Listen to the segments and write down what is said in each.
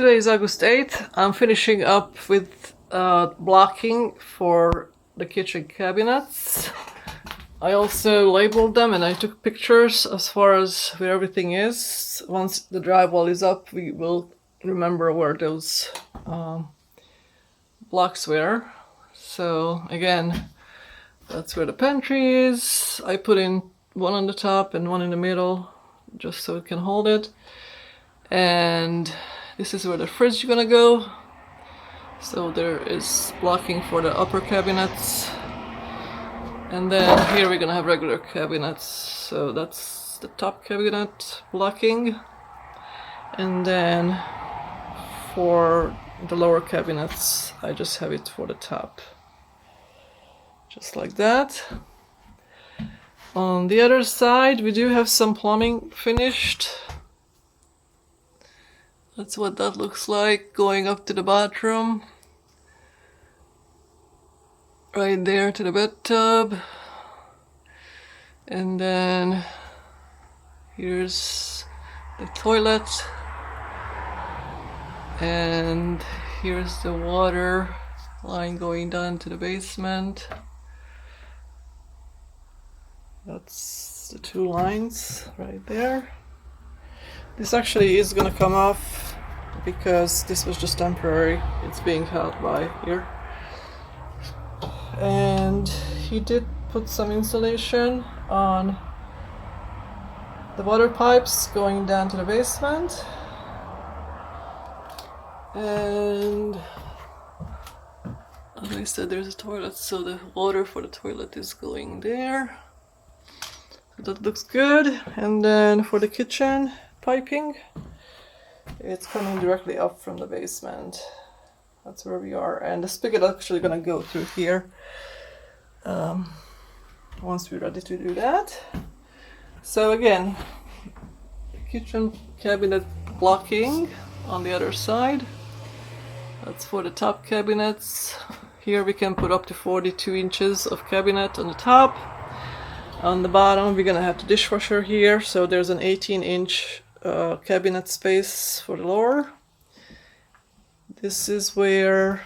Today is August 8th. I'm finishing up with blocking for the kitchen cabinets. I also labeled them and I took pictures as far as where everything is. Once the drywall is up, we will remember where those blocks were. So again, that's where the pantry is. I put in one on the top and one in the middle just so it can hold it. And this is where the fridge is gonna go. So there is blocking for the upper cabinets. And then here we're gonna have regular cabinets. So that's the top cabinet blocking. And then for the lower cabinets, I just have it for the top. Just like that. On the other side, we do have some plumbing finished. That's what that looks like, going up to the bathroom. Right there to the bathtub. And then here's the toilet. And here's the water line going down to the basement. That's the two lines right there. This actually is gonna come off because this was just temporary. It's being held by here. And he did put some insulation on the water pipes going down to the basement. And as I said, there's a toilet, so the water for the toilet is going there. So that looks good. And then for the kitchen piping, it's coming directly up from the basement. That's where we are, and the spigot actually gonna go through here once we're ready to do that. So again, kitchen cabinet blocking on the other side. That's for the top cabinets. Here we can put up to 42 inches of cabinet on the top. On the bottom we're gonna have the dishwasher here, so there's an 18-inch cabinet space for the lower. This is where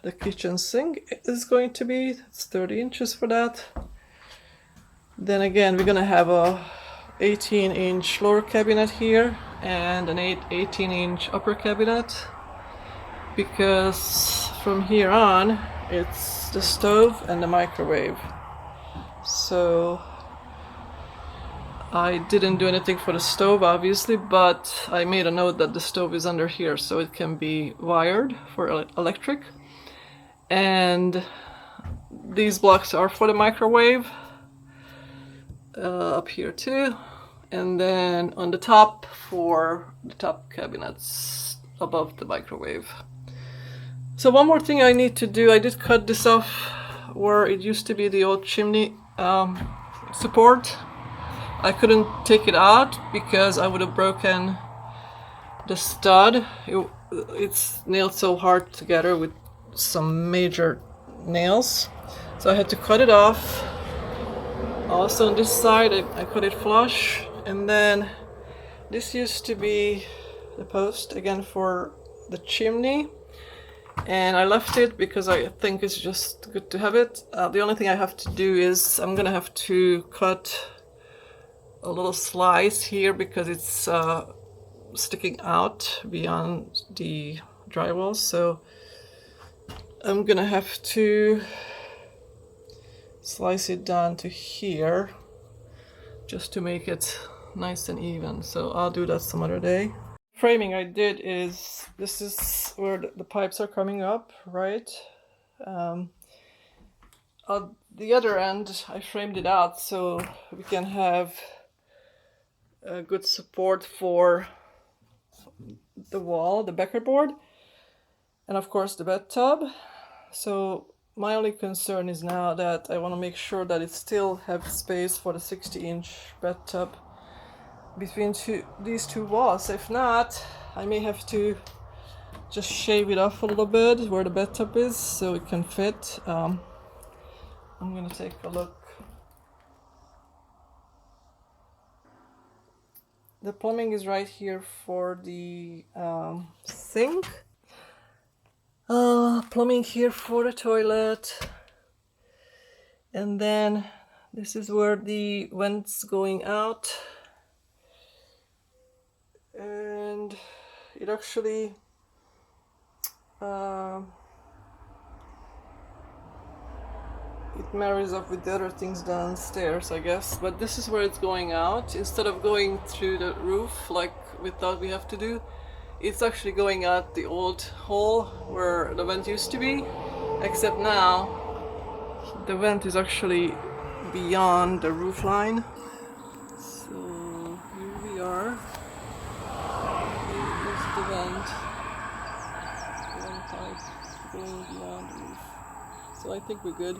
the kitchen sink is going to be. It's 30 inches for that. Then again, we're gonna have a 18-inch lower cabinet here and an 18-inch upper cabinet, because from here on it's the stove and the microwave. So I didn't do anything for the stove, obviously, but I made a note that the stove is under here so it can be wired for electric. And these blocks are for the microwave up here too. And then on the top for the top cabinets above the microwave. So one more thing I need to do, I did cut this off where it used to be the old chimney support. I couldn't take it out because I would have broken the stud. It's nailed so hard together with some major nails. So I had to cut it off. Also on this side, I cut it flush. And then this used to be the post again for the chimney. And I left it because I think it's just good to have it. The only thing I have to do is I'm gonna have to cut a little slice here because it's sticking out beyond the drywall, so I'm gonna have to slice it down to here just to make it nice and even. So I'll do that some other day. Framing I did is, this is where the pipes are coming up, right? On the other end I framed it out so we can have a good support for the wall, the backer board, and of course the bathtub. So my only concern is now that I want to make sure that it still have space for the 60-inch bathtub between these two walls. If not, I may have to just shave it off a little bit where the bathtub is so it can fit. I'm gonna take a look. The plumbing is right here for the sink. Plumbing here for the toilet. And then this is where the vent's going out. And it actually it marries up with the other things downstairs, I guess. But this is where it's going out. Instead of going through the roof like we thought we have to do, it's actually going out the old hole where the vent used to be. Except now the vent is actually beyond the roof line. So here we are. Here's the vent. One pipe going beyond the roof. So I think we're good.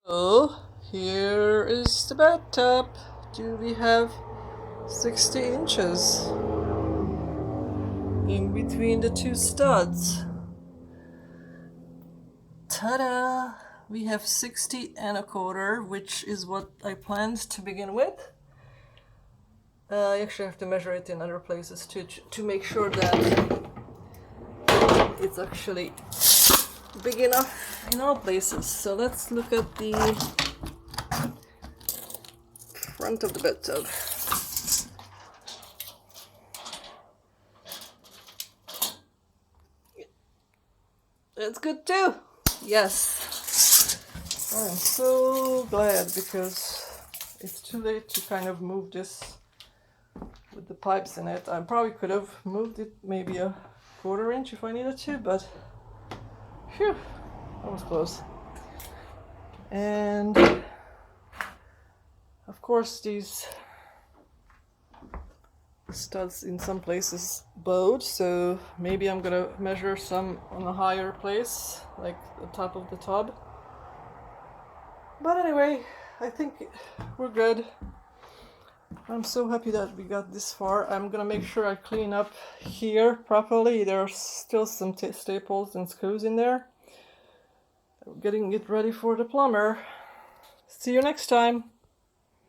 So here is the bathtub. Do we have 60 inches in between the two studs? Ta-da! We have 60 and a quarter, which is what I planned to begin with. I actually have to measure it in other places to make sure that it's actually big enough in all places. So let's look at the front of the bathtub. That's good too. Yes. I'm so glad because it's too late to kind of move this with the pipes in it. I probably could have moved it maybe a quarter inch if I needed to, but phew, that was close. And of course these studs in some places bowed, so maybe I'm gonna measure some on a higher place, like the top of the tub. But anyway, I think we're good. I'm so happy that we got this far. I'm gonna make sure I clean up here properly. There are still some staples and screws in there. Getting it ready for the plumber. See you next time.